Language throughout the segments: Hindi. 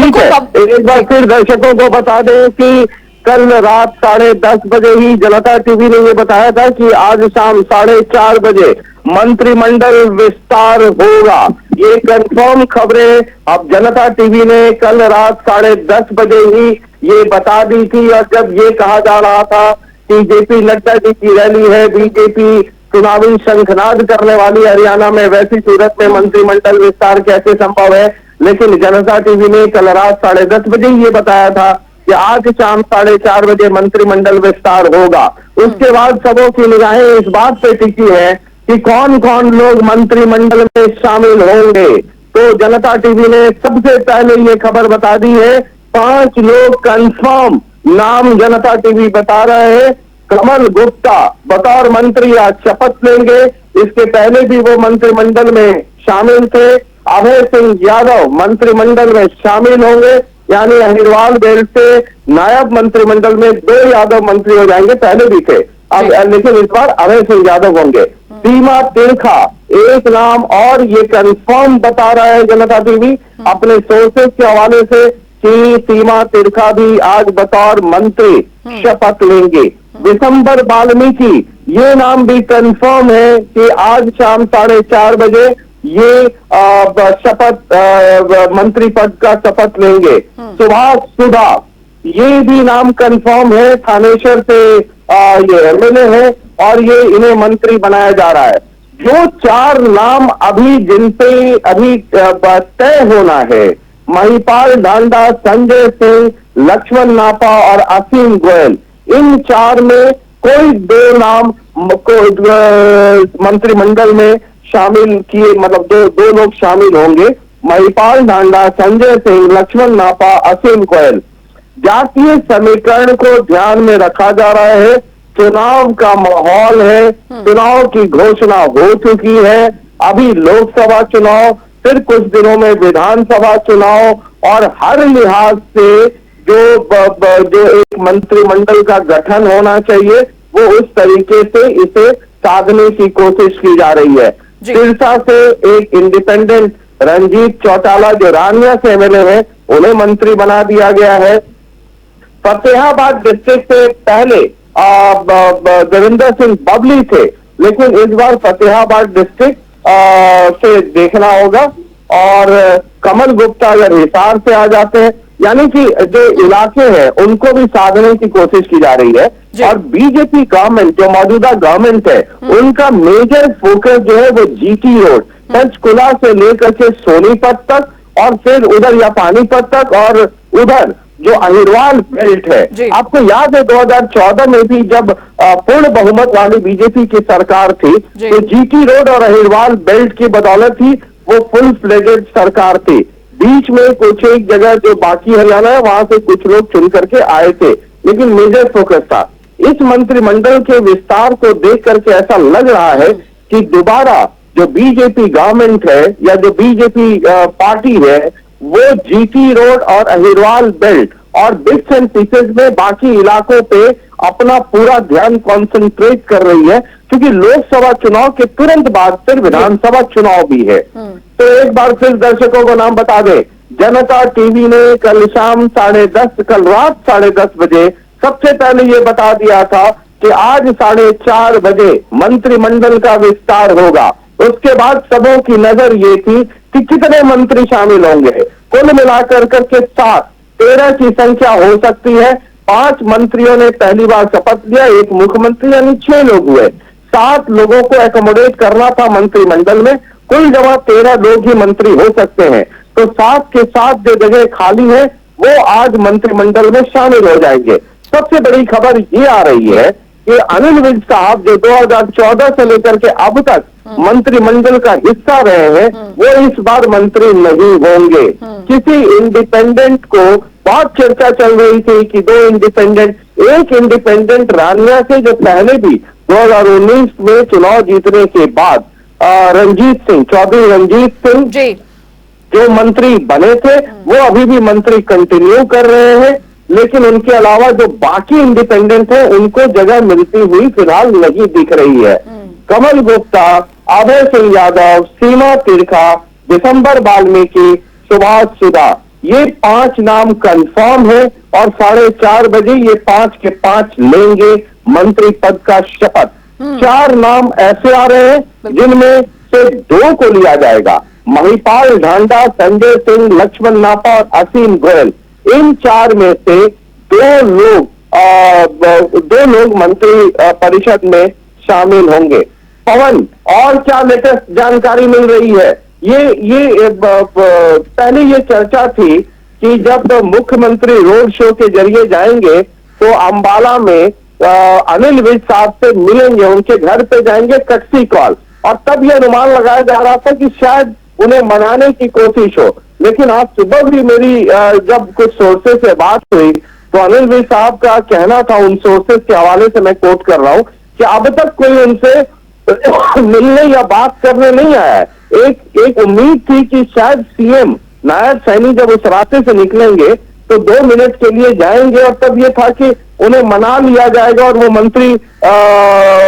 ठीक है, एक बार फिर दर्शकों को बता दें कि कल रात 10:30 बजे ही जनता टीवी ने ये बताया था कि आज शाम 4:30 बजे मंत्रिमंडल विस्तार होगा। ये कंफर्म खबरें अब जनता टीवी ने कल रात 10:30 बजे ही ये बता दी थी। और जब ये कहा जा रहा था कि जेपी नड्डा जी की रैली है, बीजेपी चुनावी शंखनाद करने वाली हरियाणा में, वैसी सूरत में मंत्रिमंडल विस्तार कैसे संभव है। लेकिन जनता टीवी ने कल रात 10:30 बजे ये बताया था कि आज शाम 4:30 बजे मंत्रिमंडल विस्तार होगा। उसके बाद सबों की निगाहें इस बात पे टिकी है कि कौन कौन लोग मंत्रिमंडल में शामिल होंगे। तो जनता टीवी ने सबसे पहले ये खबर बता दी है, 5 लोग कंफर्म नाम जनता टीवी बता रहे हैं। कमल गुप्ता बतौर मंत्री आज शपथ लेंगे। इसके पहले भी वो मंत्रिमंडल में शामिल थे। अभय सिंह यादव मंत्रिमंडल में शामिल होंगे, यानी अहिरवाल बेल्ट से नायब मंत्रिमंडल में 2 यादव मंत्री हो जाएंगे, पहले भी थे अब, लेकिन इस बार अभय सिंह यादव होंगे। सीमा तिरखा एक नाम और ये कंफर्म बता रहा है जनता टीवी अपने सोर्सेज के हवाले से कि सीमा तिरखा भी आज बतौर मंत्री शपथ लेंगे। दिसंबर वाल्मीकि ये नाम भी कंफर्म है कि आज शाम 4:30 बजे ये शपथ मंत्री पद का शपथ लेंगे। सुभाष सुधा ये भी नाम कंफर्म है, थानेश्वर से ये एमएलए है और ये इन्हें मंत्री बनाया जा रहा है। जो 4 नाम अभी जिन पे अभी तय होना है, महिपाल ढांडा, संजय सिंह, लक्ष्मण नापा और असीम गोयल, इन 4 में कोई 2 नाम को मंत्रिमंडल में शामिल किए, मतलब दो लोग शामिल होंगे, महिपाल ढांडा, संजय सिंह, लक्ष्मण नापा, असीम गोयल। जातीय समीकरण को ध्यान में रखा जा रहा है। चुनाव का माहौल है, चुनाव की घोषणा हो चुकी है। अभी लोकसभा चुनाव, फिर कुछ दिनों में विधानसभा चुनाव और हर लिहाज से जो एक मंत्रिमंडल का गठन होना चाहिए वो उस तरीके से इसे साधने की कोशिश की जा रही है। सिरसा से एक इंडिपेंडेंट रंजीत चौटाला जो रानिया से एमएलए है, उन्हें मंत्री बना दिया गया है। फतेहाबाद डिस्ट्रिक्ट से पहले देवेंद्र सिंह बबली थे, लेकिन इस बार फतेहाबाद डिस्ट्रिक्ट से देखना होगा। और कमल गुप्ता अगर हिसार से आ जाते हैं, यानी कि जो इलाके हैं उनको भी साधने की कोशिश की जा रही है। और बीजेपी गवर्नमेंट, जो मौजूदा गवर्नमेंट है, उनका मेजर फोकस जो है वो जीटी रोड, पंचकुला से लेकर के सोनीपत तक और फिर उधर या पानीपत तक और उधर जो अहिरवाल बेल्ट है। आपको याद है 2014 में भी जब पूर्ण बहुमत वाली बीजेपी की सरकार थी तो जीटी रोड और अहिरवाल बेल्ट की बदौलत ही वो फुल फ्लेजेड सरकार थी। बीच में कुछ एक जगह जो बाकी हरियाणा है वहां से कुछ लोग चुन करके आए थे, लेकिन मेजर फोकस था। इस मंत्रिमंडल के विस्तार को देख करके ऐसा लग रहा है कि दोबारा जो बीजेपी गवर्नमेंट है या जो बीजेपी पार्टी है वो जीटी रोड और अहिरवाल बेल्ट और बिट्स एंड पीसेस में बाकी इलाकों पे अपना पूरा ध्यान कॉन्सेंट्रेट कर रही है, क्योंकि लोकसभा चुनाव के तुरंत बाद फिर विधानसभा चुनाव भी है। तो एक बार फिर दर्शकों को नाम बता दें, जनता टीवी ने कल शाम 10:30, कल रात 10:30 बजे सबसे पहले ये बता दिया था कि आज 4:30 बजे मंत्रिमंडल का विस्तार होगा। उसके बाद सबों की नजर ये थी कि कितने मंत्री शामिल होंगे। कुल मिलाकर करके 13 की संख्या हो सकती है। 5 मंत्रियों ने पहली बार शपथ लिया, एक मुख्यमंत्री, यानी 6 लोग हुए। 7 लोगों को एकोमोडेट करना था मंत्रिमंडल में, कुल जमा 13 लोग ही मंत्री हो सकते हैं। तो 7 के 7 जो जगह खाली है वो आज मंत्रिमंडल में शामिल हो जाएंगे। सबसे बड़ी खबर ये आ रही है कि अनिल विज साहब जो 2014 से लेकर के अब तक मंत्रिमंडल का हिस्सा रहे हैं, वो इस बार मंत्री नहीं होंगे। किसी इंडिपेंडेंट को, बहुत चर्चा चल रही थी कि 2 इंडिपेंडेंट, एक इंडिपेंडेंट रानिया से जो पहले भी 2019 में चुनाव जीतने के बाद रंजीत सिंह, चौधरी रंजीत सिंह जो मंत्री बने थे, वो अभी भी मंत्री कंटिन्यू कर रहे हैं। लेकिन उनके अलावा जो बाकी इंडिपेंडेंट है उनको जगह मिलती हुई फिलहाल नहीं दिख रही है। कमल गुप्ता, अभय सिंह यादव, सीमा तिरखा, दिसंबर वाल्मीकि, सुभाष सुधा, ये 5 नाम कंफर्म है और 4:30 बजे ये 5 के 5 लेंगे मंत्री पद का शपथ। 4 नाम ऐसे आ रहे हैं जिनमें से 2 को लिया जाएगा, महिपाल ढांडा, संजय सिंह, लक्ष्मण नापा और असीम गोयल। इन 4 में से 2 लोग मंत्री परिषद में शामिल होंगे। पवन, और क्या लेटेस्ट जानकारी मिल रही है? ये पहले ये चर्चा थी कि जब मुख्यमंत्री रोड शो के जरिए जाएंगे तो अंबाला में अनिल विज साहब से मिलेंगे, उनके घर पे जाएंगे, कटसी कॉल, और तब यह अनुमान लगाया जा रहा था कि शायद उन्हें मनाने की कोशिश हो। लेकिन आज सुबह भी मेरी जब कुछ सोर्सेज से बात हुई तो अनिल विज साहब का कहना था, उन सोर्सेज के हवाले से मैं कोट कर रहा हूं, कि अब तक कोई उनसे मिलने या बात करने नहीं आया है। एक उम्मीद थी कि शायद सीएम नायब सैनी जब उस रास्ते से निकलेंगे तो 2 मिनट के लिए जाएंगे, और तब ये था कि उन्हें मना लिया जाएगा और वो मंत्री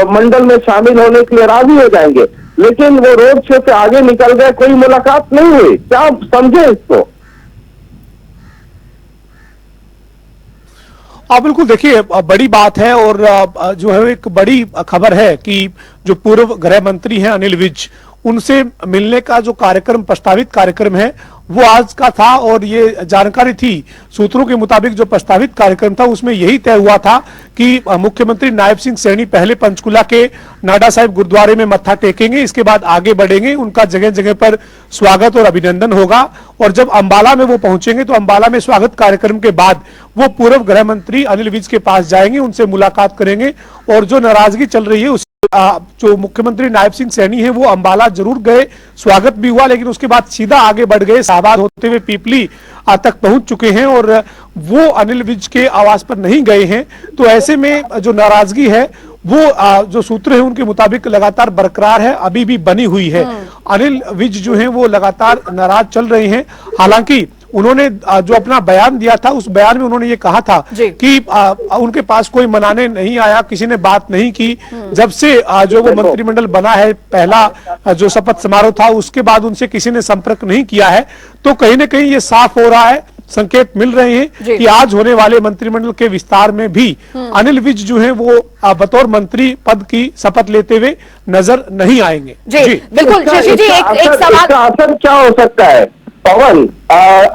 मंडल में शामिल होने के लिए राजी हो जाएंगे। लेकिन वो रोड शो से आगे निकल गए, कोई मुलाकात नहीं हुई। क्या समझे इसको? बिल्कुल, देखिए बड़ी बात है, और जो है एक बड़ी खबर है कि जो पूर्व गृह मंत्री हैं अनिल विज, उनसे मिलने का जो कार्यक्रम, प्रस्तावित कार्यक्रम है, वो आज का था। और ये जानकारी थी सूत्रों के मुताबिक, जो प्रस्तावित कार्यक्रम था उसमें यही तय हुआ था कि मुख्यमंत्री नायब सिंह सैनी पहले पंचकुला के नाडा साहिब गुरुद्वारे में मत्था टेकेंगे, इसके बाद आगे बढ़ेंगे, उनका जगह जगह पर स्वागत और अभिनंदन होगा, और जब अंबाला में वो पहुंचेंगे तो अंबाला में स्वागत कार्यक्रम के बाद वो पूर्व गृह मंत्री अनिल विज के पास जाएंगे, उनसे मुलाकात करेंगे, और जो नाराजगी चल रही है उस जो मुख्यमंत्री नायब सिंह सैनी है वो अंबाला जरूर गए, स्वागत भी हुआ, लेकिन उसके बाद सीधा आगे बढ़ गए, शाहबाद होते हुए पीपली तक पहुंच चुके हैं, और वो अनिल विज के आवास पर नहीं गए हैं। तो ऐसे में जो नाराजगी है वो जो सूत्र है उनके मुताबिक लगातार बरकरार है, अभी भी बनी हुई है। अनिल विज जो है वो लगातार नाराज चल रहे हैं। हालांकि उन्होंने जो अपना बयान दिया था, उस बयान में उन्होंने ये कहा था कि उनके पास कोई मनाने नहीं आया, किसी ने बात नहीं की। जब से जो वो मंत्रिमंडल बना है, पहला जो शपथ समारोह था, उसके बाद उनसे किसी ने संपर्क नहीं किया है। तो कहीं ना कहीं ये साफ हो रहा है, संकेत मिल रहे हैं कि आज होने वाले मंत्रिमंडल के विस्तार में भी अनिल विज जो है वो बतौर मंत्री पद की शपथ लेते हुए नजर नहीं आएंगे। जी बिल्कुल। शशि जी, एक सवाल, इसका असर क्या हो सकता है पवन?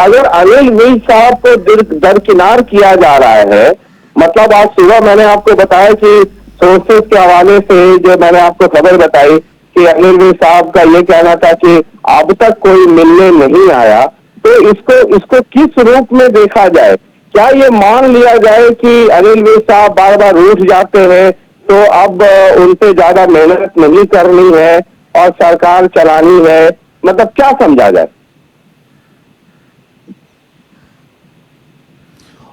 अगर अनिल विज साहब को दरकिनार किया जा रहा है, मतलब आज सुबह मैंने आपको बताया कि सोर्सेज के हवाले से जो मैंने आपको खबर बताई कि अनिल विज साहब का ये कहना था कि अब तक कोई मिलने नहीं आया, तो इसको किस रूप में देखा जाए? क्या ये मान लिया जाए कि अनिल विज साहब बार बार रूठ जाते हैं, तो अब उनसे ज्यादा मेहनत नहीं करनी है और सरकार चलानी है, मतलब क्या समझा जाए?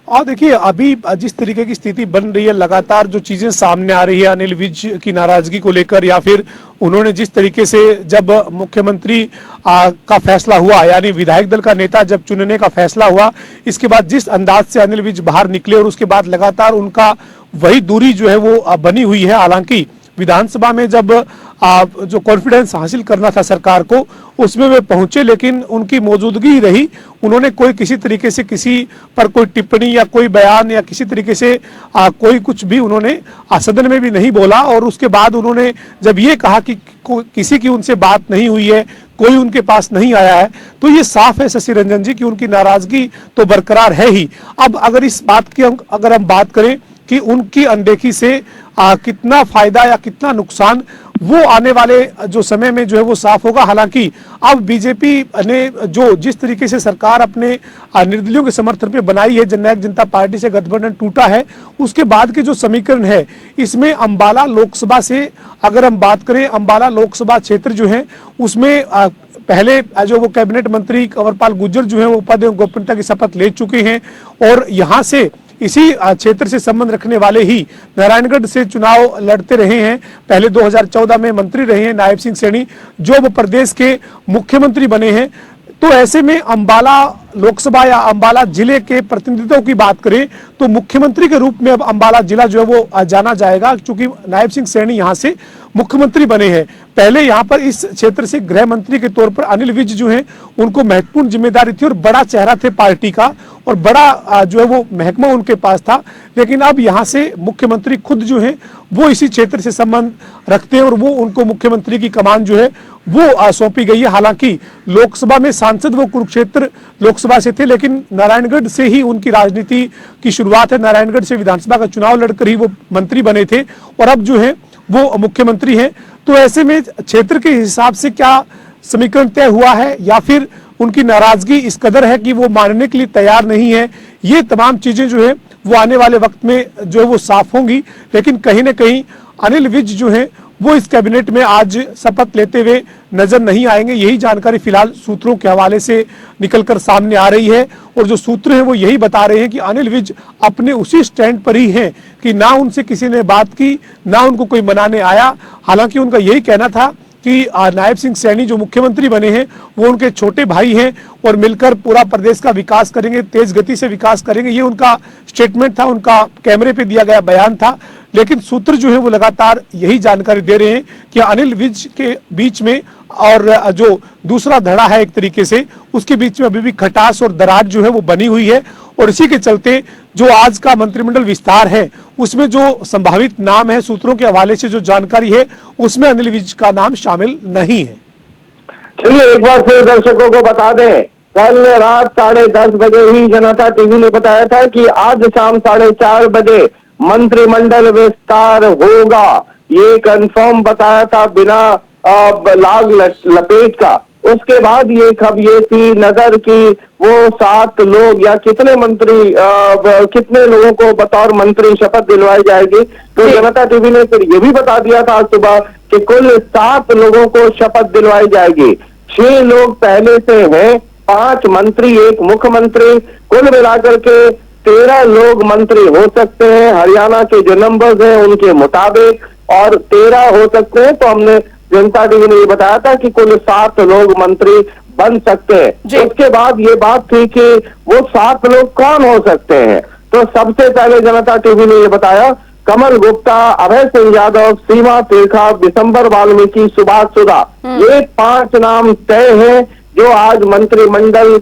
और देखिए, अभी जिस तरीके की स्थिति बन रही है, लगातार जो चीजें सामने आ रही है अनिल विज की नाराजगी को लेकर, या फिर उन्होंने जिस तरीके से जब मुख्यमंत्री का फैसला हुआ, यानी विधायक दल का नेता जब चुनने का फैसला हुआ, इसके बाद जिस अंदाज से अनिल विज बाहर निकले, और उसके बाद लगातार उनका वही दूरी जो है वो बनी हुई है। हालांकि विधानसभा में जब जो कॉन्फिडेंस हासिल करना था सरकार को, उसमें वे पहुंचे, लेकिन उनकी मौजूदगी ही रही। उन्होंने कोई किसी तरीके से किसी पर कोई टिप्पणी या कोई बयान या किसी तरीके से कोई कुछ भी उन्होंने सदन में भी नहीं बोला। और उसके बाद उन्होंने जब ये कहा कि किसी की उनसे बात नहीं हुई है, कोई उनके पास नहीं आया है, तो ये साफ है शशि रंजन जी की उनकी नाराजगी तो बरकरार है ही। अब अगर इस बात की अगर हम बात करें कि उनकी अनदेखी से कितना फायदा या कितना नुकसान, वो आने वाले जो समय में जो है वो साफ होगा। हालांकि अब बीजेपी ने जो जिस तरीके से सरकार अपने निर्दलीयों के समर्थन पे बनाई है, जननायक जनता पार्टी से गठबंधन टूटा है, उसके बाद के जो समीकरण है, इसमें अंबाला लोकसभा से अगर हम बात करें, अंबाला लोकसभा क्षेत्र जो है उसमें पहले जो वो कैबिनेट मंत्री कंवरपाल गुर्जर जो है वो पद एवं गोपनीयता की शपथ ले चुके हैं, और यहाँ से इसी क्षेत्र से संबंध रखने वाले ही नारायणगढ़ से चुनाव लड़ते रहे हैं। पहले 2014 में मंत्री रहे हैं नायब सिंह सैनी, जो अब प्रदेश के मुख्यमंत्री बने हैं। तो ऐसे में अंबाला लोकसभा या अंबाला जिले के प्रतिनिधित्व की बात करें तो मुख्यमंत्री के रूप में अब अंबाला जिला जो है वो जाना जाएगा, क्योंकि नायब सिंह सैनी यहाँ से मुख्यमंत्री बने हैं। पहले यहाँ पर इस क्षेत्र से गृह मंत्री के तौर पर अनिल विज जो हैं उनको महत्वपूर्ण जिम्मेदारी थी और बड़ा चेहरा थे पार्टी का और बड़ा जो है वो महकमा उनके पास था। लेकिन अब यहाँ से मुख्यमंत्री खुद जो है वो इसी क्षेत्र से संबंध रखते हैं और वो उनको मुख्यमंत्री की कमान जो है वो सौंपी गई है। हालांकि लोकसभा में सांसद वो कुरुक्षेत्र लोकसभा से थे, लेकिन नारायणगढ़ से ही उनकी राजनीति की शुरुआत है। नारायणगढ़ से विधानसभा का चुनाव लड़कर ही वो मंत्री बने थे और अब जो है वो मुख्यमंत्री हैं। तो ऐसे में क्षेत्र के हिसाब से क्या समीकरण तय हुआ है या फिर उनकी नाराजगी इस कदर है कि वो मानने के लिए तैयार नहीं है, ये तमाम चीजें जो है वो आने वाले वक्त में जो है वो साफ होंगी। लेकिन कहीं ना कहीं अनिल विज जो है वो इस कैबिनेट में आज शपथ लेते हुए नजर नहीं आएंगे। यही जानकारी फिलहाल सूत्रों के हवाले से निकलकर सामने आ रही है और जो सूत्र हैं वो यही बता रहे हैं कि अनिल विज अपने उसी स्टैंड पर ही हैं कि ना उनसे किसी ने बात की, ना उनको कोई मनाने आया। हालांकि उनका यही कहना था कि नायब सिंह सैनी जो मुख्यमंत्री बने हैं वो उनके छोटे भाई हैं और मिलकर पूरा प्रदेश का विकास करेंगे, तेज गति से विकास करेंगे, ये उनका स्टेटमेंट था, उनका कैमरे पे दिया गया बयान था। लेकिन सूत्र जो है वो लगातार यही जानकारी दे रहे हैं कि अनिल विज के बीच में और जो दूसरा धड़ा है एक तरीके से उसके बीच में अभी भी खटास और दरार जो है वो बनी हुई है और इसी के चलते जो आज का मंत्रिमंडल विस्तार है उसमें जो संभावित नाम है, सूत्रों के हवाले से जो जानकारी है उसमें अनिल विज का नाम शामिल नहीं है। चलिए एक बार फिर दर्शकों को बता दें, कल रात 10:30 बजे ही जनता टीवी ने बताया था कि आज शाम 4:30 बजे मंत्रिमंडल विस्तार होगा। ये कंफर्म बताया था बिना लाग लपेट का। उसके बाद ये खबर ये थी नजर की वो 7 लोग या कितने मंत्री कितने लोगों को बतौर मंत्री शपथ दिलवाई जाएगी। तो जनता टीवी ने फिर ये भी बता दिया था आज सुबह कि कुल 7 लोगों को शपथ दिलवाई जाएगी। 6 लोग पहले से हैं, 5 मंत्री, 1 मुख्यमंत्री, कुल मिलाकर के 13 लोग मंत्री हो सकते हैं हरियाणा के जो नंबर्स हैं उनके मुताबिक, और 13 हो सकते हैं। तो हमने जनता टीवी ने ये बताया था कि कुल 7 लोग मंत्री बन सकते हैं। उसके बाद ये बात थी कि वो 7 लोग कौन हो सकते हैं। तो सबसे पहले जनता टीवी ने ये बताया कमल गुप्ता, अभय सिंह यादव, सीमा तिरखा, बिशंबर वाल्मीकि, सुभाष सुधा, ये 5 नाम तय हैं जो आज मंत्रिमंडल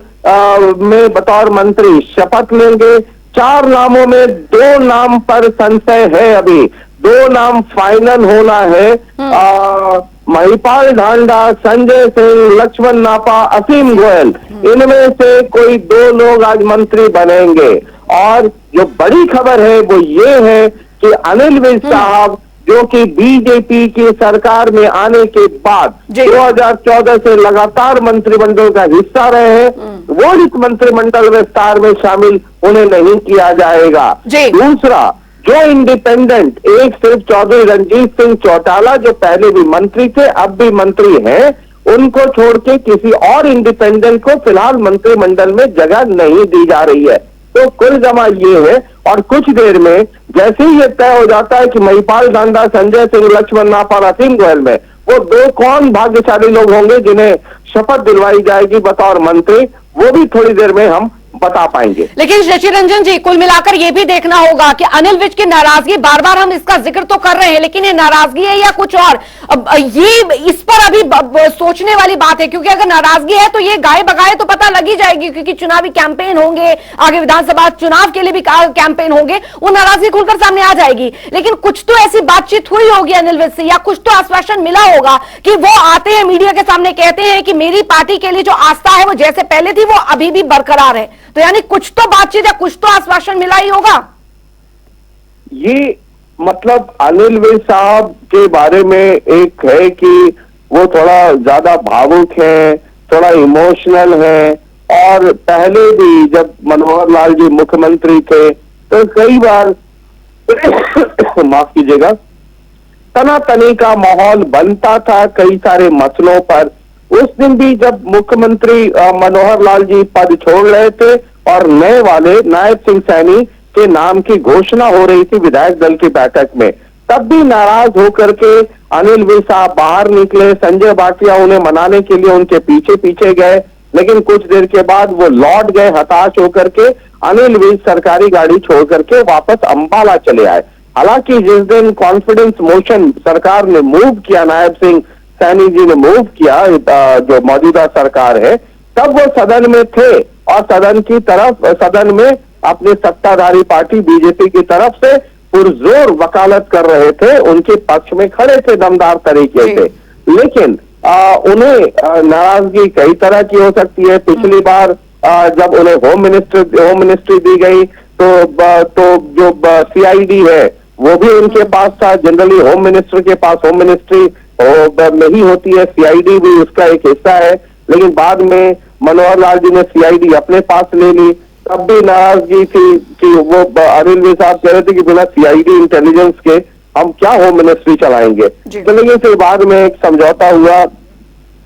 में बतौर मंत्री शपथ लेंगे। 4 नामों में 2 नाम पर संशय है, अभी 2 नाम फाइनल होना है। महिपाल ढांडा, संजय सिंह, लक्ष्मण नापा, असीम गोयल, इनमें से कोई 2 लोग आज मंत्री बनेंगे। और जो बड़ी खबर है वो ये है कि अनिल विज साहब जो कि बीजेपी की सरकार में आने के बाद 2014 से लगातार मंत्रिमंडल का हिस्सा रहे हैं, वो इस मंत्रिमंडल विस्तार में शामिल उन्हें नहीं किया जाएगा। दूसरा, जो इंडिपेंडेंट, एक सिर्फ चौधरी रंजीत सिंह चौटाला जो पहले भी मंत्री थे अब भी मंत्री हैं, उनको छोड़ के किसी और इंडिपेंडेंट को फिलहाल मंत्रिमंडल में जगह नहीं दी जा रही है। तो कुल जमा ये है, और कुछ देर में जैसे ही ये तय हो जाता है कि महिपाल ढांडा, संजय सिंह, लक्ष्मण नापा, असीम गोयल में वो 2 कौन भाग्यशाली लोग होंगे जिन्हें शपथ दिलवाई जाएगी बतौर मंत्री, वो भी थोड़ी देर में हम बता पाएंगे। लेकिन शशि रंजन जी, कुल मिलाकर यह भी देखना होगा कि अनिल विज की नाराजगी, बार बार हम इसका जिक्र तो कर रहे हैं, लेकिन ये नाराजगी है या कुछ और, अब ये इस पर अभी सोचने वाली बात है। क्योंकि अगर नाराजगी है तो ये गाय बगाए तो पता लगी जाएगी, क्योंकि चुनावी कैंपेन होंगे, आगे विधानसभा चुनाव के लिए भी कैंपेन होंगे, वो नाराजगी खुलकर सामने आ जाएगी। लेकिन कुछ तो ऐसी बातचीत हुई होगी अनिल विज से, या कुछ तो आश्वासन मिला होगा कि वो आते हैं मीडिया के सामने कहते हैं कि मेरी पार्टी के लिए जो आस्था है वो जैसे पहले थी वो अभी भी बरकरार है। तो यानी कुछ तो बातचीत या कुछ तो आश्वासन मिला ही होगा। ये मतलब अनिल विज साहब के बारे में एक है कि वो थोड़ा ज्यादा भावुक है, थोड़ा इमोशनल है, और पहले भी जब मनोहर लाल जी मुख्यमंत्री थे तो कई बार माफ कीजिएगा, तनातनी का माहौल बनता था कई सारे मसलों पर। उस दिन भी जब मुख्यमंत्री मनोहर लाल जी पद छोड़ रहे थे और नए वाले नायब सिंह सैनी के नाम की घोषणा हो रही थी विधायक दल की बैठक में, तब भी नाराज होकर के अनिल विज साहब बाहर निकले। संजय भाटिया उन्हें मनाने के लिए उनके पीछे पीछे गए, लेकिन कुछ देर के बाद वो लौट गए हताश होकर के। अनिल विज सरकारी गाड़ी छोड़ करके वापस अंबाला चले आए। हालांकि जिस दिन कॉन्फिडेंस मोशन सरकार ने मूव किया, नायब सिंह सैनी जी ने मूव किया, जो मौजूदा सरकार है, तब वो सदन में थे और सदन में अपनी सत्ताधारी पार्टी बीजेपी की तरफ से पुरजोर वकालत कर रहे थे, उनके पक्ष में खड़े थे दमदार तरीके से। लेकिन उन्हें नाराजगी कई तरह की हो सकती है। पिछली बार जब उन्हें होम मिनिस्ट्री दी गई तो जो सीआईडी है वो भी उनके पास था। जनरली होम मिनिस्टर के पास होम मिनिस्ट्री में ही होती है, सीआईडी भी उसका एक हिस्सा है। लेकिन बाद में मनोहर लाल जी ने सीआईडी अपने पास ले ली, तब भी नाराजगी थी कि वो अनिल विज साहब कह रहे थे कि बिना सीआईडी इंटेलिजेंस के हम क्या होम मिनिस्ट्री चलाएंगे। तो लेकिन फिर बाद में एक समझौता हुआ,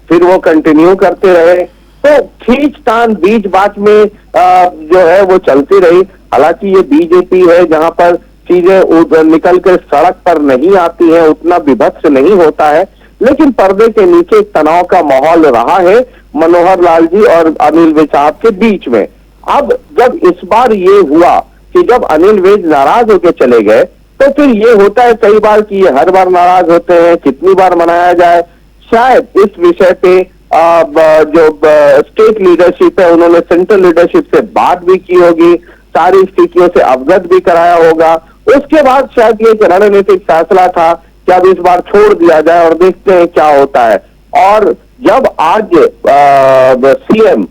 फिर वो कंटिन्यू करते रहे, तो खींचतान बीच बात में जो है वो चलती रही। हालांकि ये बीजेपी है जहां पर चीजें निकल कर सड़क पर नहीं आती हैं, उतना विभत्स नहीं होता है, लेकिन पर्दे के नीचे तनाव का माहौल रहा है मनोहर लाल जी और अनिल विज साहब के बीच में। अब जब इस बार ये हुआ कि जब अनिल विज नाराज होकर चले गए, तो फिर ये होता है कई बार कि ये हर बार नाराज होते हैं, कितनी बार मनाया जाए। शायद इस विषय पे जो स्टेट लीडरशिप है उन्होंने सेंट्रल लीडरशिप से बात भी की होगी, सारी स्थितियों से अवगत भी कराया होगा। उसके बाद शायद ये एक रणनीतिक फैसला था कि अब इस बार छोड़ दिया जाए और देखते हैं क्या होता है। और जब आज सीएम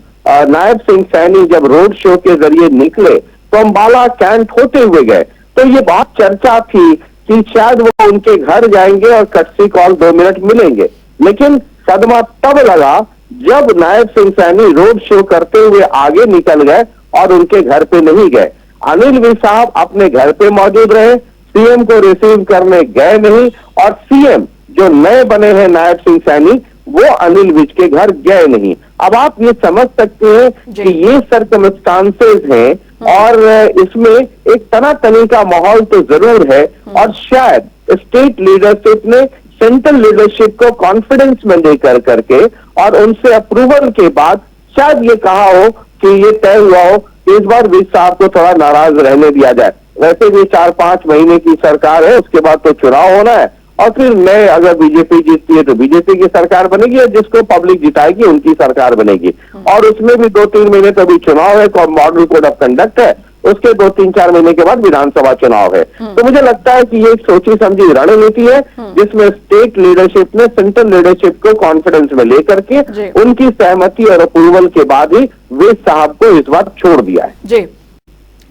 नायब सिंह सैनी जब रोड शो के जरिए निकले तो अंबाला कैंट होते हुए गए, तो ये बहुत चर्चा थी कि शायद वो उनके घर जाएंगे और कटसी कॉल 2 मिनट मिलेंगे। लेकिन सदमा तब लगा जब नायब सिंह सैनी रोड शो करते हुए आगे निकल गए और उनके घर पे नहीं गए। अनिल विज साहब अपने घर पे मौजूद रहे, सीएम को रिसीव करने गए नहीं, और सीएम जो नए बने हैं नायब सिंह सैनी वो अनिल विज के घर गए नहीं। अब आप ये समझ सकते हैं कि ये सर्कमस्टांसेस हैं और इसमें एक तनातनी का माहौल तो जरूर है। और शायद स्टेट लीडरशिप ने सेंट्रल लीडरशिप को कॉन्फिडेंस में लेकर करके और उनसे अप्रूवल के बाद शायद ये कहा हो कि ये तय हुआ हो कि इस बार विज साहब को थोड़ा नाराज रहने दिया जाए। वैसे भी 4-5 महीने की सरकार है, उसके बाद तो चुनाव होना है और फिर नए अगर बीजेपी जीतती है तो बीजेपी की सरकार बनेगी और जिसको पब्लिक जिताएगी उनकी सरकार बनेगी। और उसमें भी 2-3 महीने तो अभी चुनाव है, मॉडल कोड ऑफ कंडक्ट है, उसके 2-3-4 महीने के बाद विधानसभा चुनाव है। तो मुझे लगता है कि ये एक सोची समझी रणनीति है जिसमें स्टेट लीडरशिप ने सेंट्रल लीडरशिप को कॉन्फिडेंस में लेकर के उनकी सहमति और अप्रूवल के बाद ही विज साहब को इस बार छोड़ दिया है। जी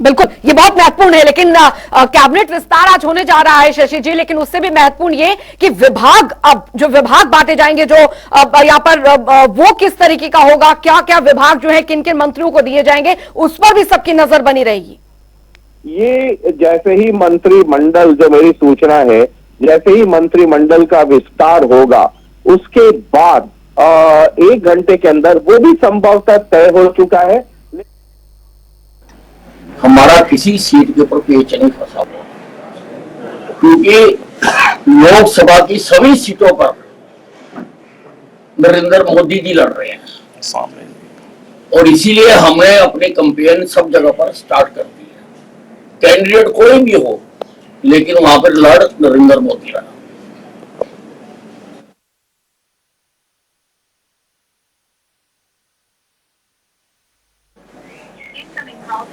बिल्कुल, ये बहुत महत्वपूर्ण है। लेकिन कैबिनेट विस्तार आज होने जा रहा है शशि जी, लेकिन उससे भी महत्वपूर्ण ये कि विभाग, अब जो विभाग बांटे जाएंगे जो यहाँ पर वो किस तरीके का होगा, क्या क्या विभाग जो है किन किन मंत्रियों को दिए जाएंगे, उस पर भी सबकी नजर बनी रहेगी। ये जैसे ही मंत्रिमंडल, जो मेरी सूचना है, जैसे ही मंत्रिमंडल का विस्तार होगा उसके बाद 1 घंटे के अंदर वो भी संभवतः तय हो चुका है। हमारा किसी सीट के ऊपर पेच नहीं फंसा हुआ, क्योंकि लोकसभा की सभी सीटों पर नरेंद्र मोदी जी लड़ रहे हैं और इसीलिए हमने अपनी कैंपेन सब जगह पर स्टार्ट कर दी है। कैंडिडेट कोई भी हो, लेकिन वहां पर लड़ नरेंद्र मोदी रहा।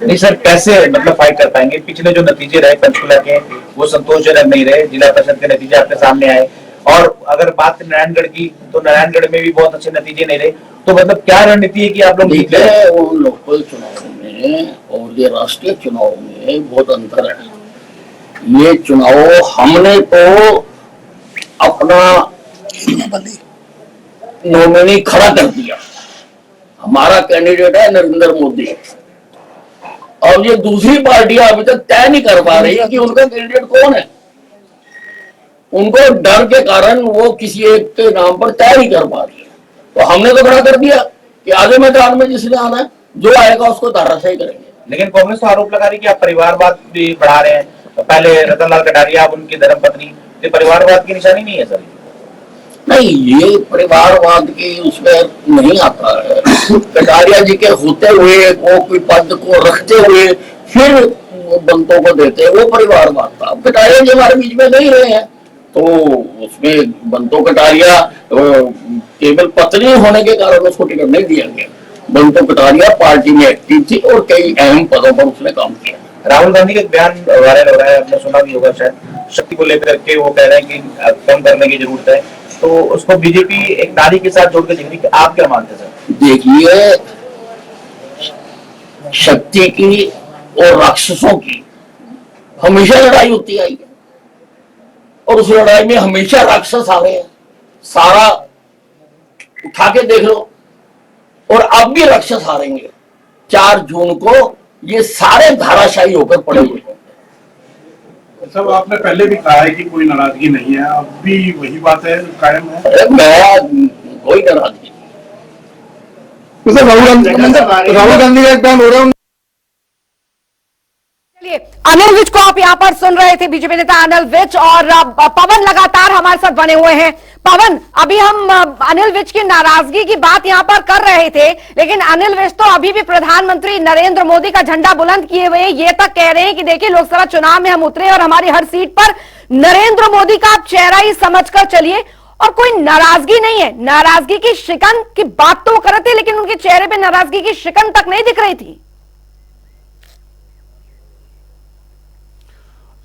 नहीं सर, कैसे मतलब फाइट कर पाएंगे? पिछले जो नतीजे रहे पंचकुला के वो संतोषजनक नहीं रहे, जिला परिषद के नतीजे आपके सामने आए, और अगर बात करें नारायणगढ़ की तो नारायणगढ़ में भी बहुत अच्छे नतीजे नहीं रहे। तो मतलब क्या रणनीति है कि आप लोग ठीक है, वो लोकल चुनाव में और ये राष्ट्रीय चुनाव में बहुत अंतर है। ये चुनाव हमने तो अपना नॉमिनी खड़ा कर दिया, हमारा कैंडिडेट है नरेंद्र मोदी। और ये दूसरी पार्टियां अभी तक तय नहीं कर पा रही है कि उनका कैंडिडेट कौन है। उनको डर के कारण वो किसी एक के नाम पर तय नहीं कर पा रही है। तो हमने तो खड़ा कर दिया कि आगे मैदान में जिसने आना है, जो आएगा उसको ताराशाही करेंगे। लेकिन कांग्रेस तो आरोप लगा रही है कि आप परिवारवाद भी बढ़ा रहे हैं। तो पहले रतनलाल कटारिया, आप उनकी धर्मपत्नी, ये परिवारवाद की निशानी नहीं है सर? नहीं, ये परिवारवाद की उसमें नहीं आता है। कटारिया जी के होते हुए, वो कोई पद को रखते हुए फिर बंतों को देते हैं, वो परिवारवाद था। अब कटारिया जी हमारे बीच में नहीं रहे हैं, तो उसमें बंतो कटारिया केवल पत्नी होने के कारण उसको टिकट नहीं दिया गया। बंतो कटारिया पार्टी में एक्टिव थी और कई अहम पदों पर उसने काम किया। राहुल गांधी का एक बयान वायरल हो रहा है, आपने सुना भी होगा शायद, शक्ति को लेकर के वो कह रहे हैं कि कम करने की जरूरत है, तो उसको बीजेपी एक नारी के साथ जोड़ के देख रही है। आप क्या मानते हैं सर? देखिए, शक्ति की और राक्षसों की हमेशा लड़ाई होती आई है और उस लड़ाई में हमेशा राक्षस आ रहे हैं। सारा उठा के देख लो, और अब भी राक्षस हारेंगे। 4 जून को ये सारे धाराशायी होकर पड़े हुए हैं। सब आपने पहले भी कहा है कि कोई नाराजगी नहीं है, अब भी वही बात है, कायम है? मैं कोई नाराजगी नहीं। राहुल गांधी का एक बयान हो रहा है। चलिए, अनिल विज को आप यहां पर सुन रहे थे, बीजेपी नेता अनिल विज, और पवन लगातार हमारे साथ बने हुए हैं। पवन, अभी हम अनिल विज की नाराजगी की बात यहां पर कर रहे थे, लेकिन अनिल विज तो अभी भी प्रधानमंत्री नरेंद्र मोदी का झंडा बुलंद किए हुए ये तक कह रहे हैं कि देखिए, लोकसभा चुनाव में हम उतरे और हमारी हर सीट पर नरेंद्र मोदी का आप चेहरा ही समझकर चलिए, और कोई नाराजगी नहीं है। नाराजगी की शिकन की बात तो कर रहे थे, लेकिन उनके चेहरे पर नाराजगी की शिकन तक नहीं दिख रही थी।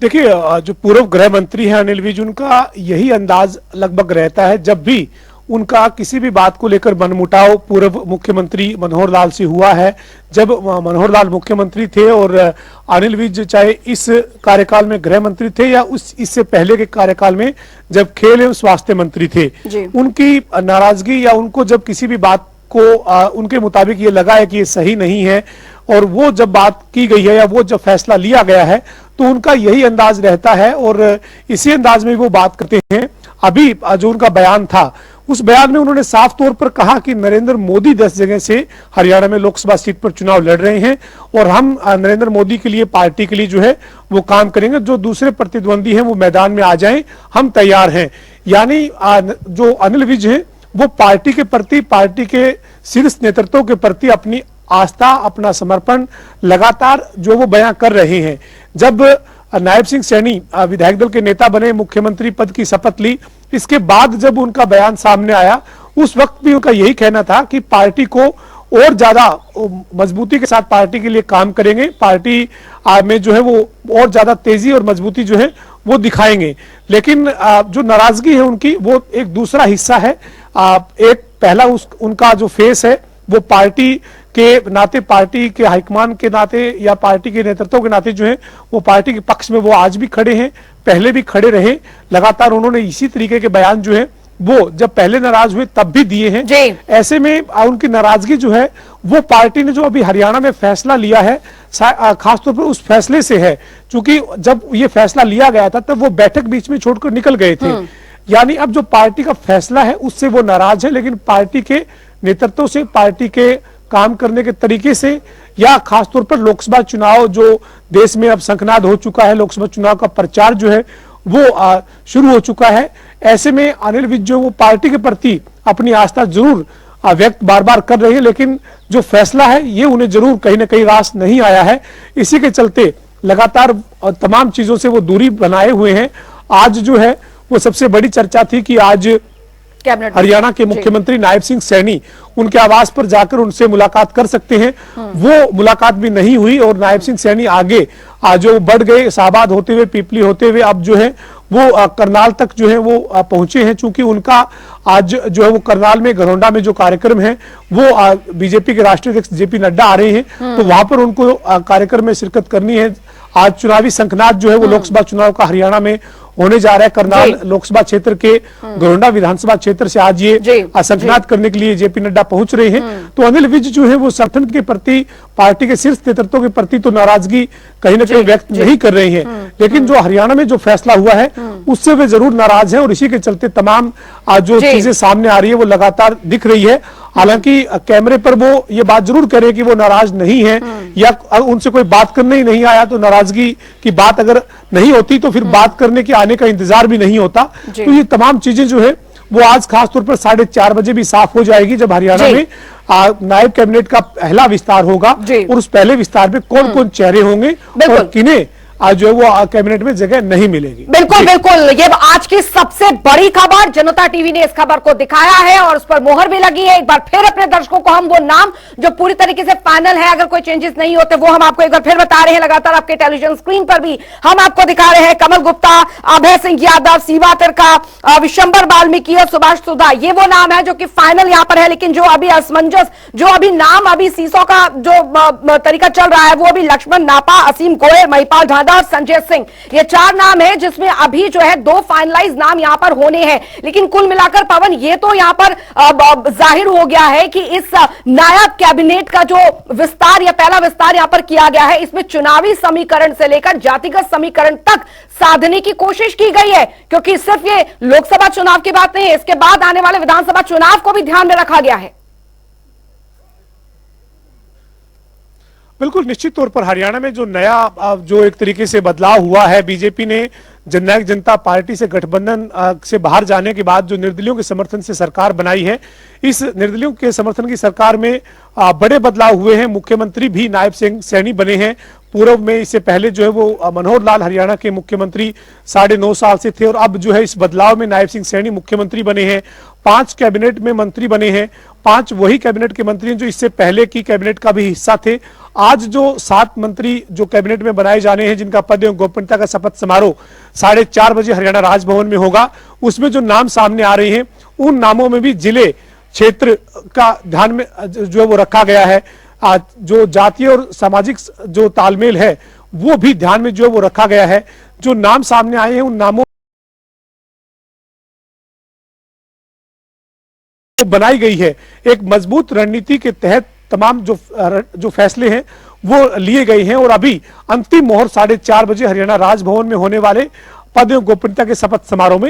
देखिए, जो पूर्व गृह मंत्री हैं अनिल विज, उनका यही अंदाज लगभग रहता है जब भी उनका किसी भी बात को लेकर मनमुटाव पूर्व मुख्यमंत्री मनोहर लाल से हुआ है। जब मनोहर लाल मुख्यमंत्री थे और अनिल विज चाहे इस कार्यकाल में गृह मंत्री थे या इससे पहले के कार्यकाल में जब खेल एवं स्वास्थ्य मंत्री थे, उनकी नाराजगी या उनको जब किसी भी बात को उनके मुताबिक ये लगा है कि ये सही नहीं है और वो जब बात की गई है या वो जब फैसला लिया गया है, तो उनका यही अंदाज रहता है और इसी अंदाज में वो बात करते हैं। अभी जो उनका बयान था, उस बयान में उन्होंने साफ तौर पर कहा कि नरेंद्र मोदी 10 जगह से हरियाणा में लोकसभा सीट पर चुनाव लड़ रहे हैं और हम नरेंद्र मोदी के लिए, पार्टी के लिए जो है वो काम करेंगे। जो दूसरे प्रतिद्वंदी हैं वो मैदान में आ जाएं, हम तैयार हैं। यानी जो अनिल विज हैं वो पार्टी के प्रति, पार्टी के शीर्ष नेतृत्व के प्रति अपनी आस्था, अपना समर्पण लगातार जो वो बयां कर रहे हैं। जब नायब सिंह सैनी विधायक दल के नेता बने, मुख्यमंत्री पद की शपथ ली, इसके बाद जब उनका बयान सामने आया, उस वक्त भी उनका यही कहना था कि पार्टी को और ज्यादा मजबूती के साथ पार्टी के लिए काम करेंगे, पार्टी में जो है वो और ज्यादा तेजी और मजबूती जो है वो दिखाएंगे। लेकिन जो नाराजगी है उनकी, वो एक दूसरा हिस्सा है। एक पहला उनका जो फेस है वो पार्टी के नाते, पार्टी के हाईकमान के नाते या पार्टी के नेतृत्व के नाते जो है वो पार्टी के पक्ष में वो आज भी खड़े हैं, पहले भी खड़े रहे। लगातार उन्होंने इसी तरीके के बयान जो है वो जब पहले नाराज हुए तब भी दिए हैं। ऐसे में उनकी नाराजगी जो है वो पार्टी ने जो अभी हरियाणा में फैसला लिया है, खासतौर पर उस फैसले से है, क्योंकि जब ये फैसला लिया गया था तब वो बैठक बीच में छोड़कर निकल गए थे। यानी अब जो पार्टी का फैसला है उससे वो नाराज है, लेकिन पार्टी के नेतृत्व से, पार्टी के काम करने के तरीके से, या खासतौर पर लोकसभा चुनाव जो देश में अब शंखनाद हो चुका है, लोकसभा चुनाव का प्रचार जो है वो शुरू हो चुका है। ऐसे में अनिल विज जो वो पार्टी के प्रति अपनी आस्था जरूर व्यक्त बार बार कर रहे हैं, लेकिन जो फैसला है ये उन्हें जरूर कहीं ना कहीं रास नहीं आया है। इसी के चलते लगातार तमाम चीजों से वो दूरी बनाए हुए हैं। आज जो है वो सबसे बड़ी चर्चा थी कि आज हरियाणा के मुख्यमंत्री नायब सिंह सैनी उनके आवास पर जाकर उनसे मुलाकात कर सकते हैं, वो मुलाकात भी नहीं हुई और नायब सिंह सैनी आगे जो बढ़ गए, शाहबाद होते हुए, पीपली होते हुए अब जो है वो करनाल तक जो है वो पहुंचे हैं। चूंकि उनका आज जो है वो करनाल में, घरौंडा में जो कार्यक्रम है वो बीजेपी के राष्ट्रीय अध्यक्ष जेपी नड्डा आ रहे हैं, तो वहां पर उनको कार्यक्रम में शिरकत करनी है। आज चुनावी शंखनाद जो है वो लोकसभा चुनाव का हरियाणा में होने जा रहा है। करनाल लोकसभा क्षेत्र के घरौंडा विधानसभा क्षेत्र से आज ये शंखनाद करने के लिए जेपी नड्डा पहुंच रहे हैं। तो अनिल विज जो है वो संगठन के प्रति, पार्टी के शीर्ष नेतृत्व के प्रति तो नाराजगी कहीं ना कहीं व्यक्त नहीं कर रहे हैं, लेकिन जो हरियाणा में जो फैसला हुआ है उससे वे जरूर नाराज हैं और इसी के चलते तमाम जो चीजें सामने आ रही है वो लगातार दिख रही है। हालांकि कैमरे पर वो ये बात जरूर कह रहे हैं कि वो नाराज नहीं है, या उनसे कोई बात करने ही नहीं आया, तो नाराजगी की बात अगर नहीं होती तो फिर बात करने के आने का इंतजार भी नहीं होता। तो ये तमाम चीजें जो है वो आज खासतौर पर 4:30 बजे भी साफ हो जाएगी, जब हरियाणा जी। में नायब कैबिनेट का पहला विस्तार होगा जी। और उस पहले विस्तार में कौन कौन चेहरे होंगे बिल्कुल। और किन्हें आज जो है वो कैबिनेट में जगह नहीं मिलेगी। बिल्कुल बिल्कुल, ये आज की सबसे बड़ी खबर, जनता टीवी ने इस खबर को दिखाया है और उस पर मोहर भी लगी है। एक बार फिर अपने दर्शकों को हम वो नाम जो पूरी तरीके से फाइनल है, अगर कोई चेंजेस नहीं होते, वो हम आपको एक बार फिर बता रहे हैं। लगातार आपके टेलीविजन स्क्रीन पर भी हम आपको दिखा रहे हैं। कमल गुप्ता, अभय सिंह यादव, सीमा तिरका, विशंबर वाल्मीकि और सुभाष सुधा, ये वो नाम है जो कि फाइनल यहां पर है। लेकिन जो अभी असमंजस, जो अभी नाम अभी सीसो का जो तरीका चल रहा है, वो अभी लक्ष्मण नापा, असीम गोयल, महिपाल ढांडा और संजय सिंह, ये 4 नाम है जिसमें अभी जो है 2 फाइनलाइज नाम यहां पर होने हैं। लेकिन कुल मिलाकर पवन, ये तो यहां पर जाहिर हो गया है कि इस नायब कैबिनेट का जो विस्तार या पहला विस्तार यहां पर किया गया है, इसमें चुनावी समीकरण से लेकर जातिगत समीकरण तक साधने की कोशिश की गई है। क्योंकि सिर्फ ये लोकसभा चुनाव की बात नहीं है, इसके बाद आने वाले विधानसभा चुनाव को भी ध्यान में रखा गया है। बिल्कुल, निश्चित तौर पर हरियाणा में जो नया जो एक तरीके से बदलाव हुआ है, बीजेपी ने जननायक जनता पार्टी से गठबंधन से बाहर जाने के बाद जो निर्दलियों के समर्थन से सरकार बनाई है, इस निर्दलियों के समर्थन की सरकार में बड़े बदलाव हुए हैं। मुख्यमंत्री भी नायब सिंह सैनी बने हैं। पूर्व में इससे पहले जो है वो मनोहर लाल हरियाणा के मुख्यमंत्री 9.5 साल से थे और अब जो है इस बदलाव में नायब सिंह सैनी मुख्यमंत्री बने हैं। 5 कैबिनेट में मंत्री बने हैं। 5 वही कैबिनेट के मंत्री हैं जो इससे पहले की कैबिनेट का भी हिस्सा थे। आज जो 7 मंत्री जो कैबिनेट में बनाए जाने हैं, जिनका पद एवं गोपनीयता का शपथ समारोह 4:30 बजे हरियाणा राजभवन में होगा, उसमें जो नाम सामने आ रहे हैं, उन नामों में भी जिले क्षेत्र का ध्यान में जो है वो रखा गया है। जो जातीय और सामाजिक जो तालमेल है, वो भी ध्यान में जो है वो रखा गया है। जो नाम सामने आए हैं, उन नामों बनाई गई है। एक मजबूत रणनीति के तहत तमाम जो फैसले हैं वो लिए गए हैं और अभी अंतिम मोहर 4:30 बजे हरियाणा राजभवन में होने वाले पद एवं गोपनीयता के शपथ समारोह में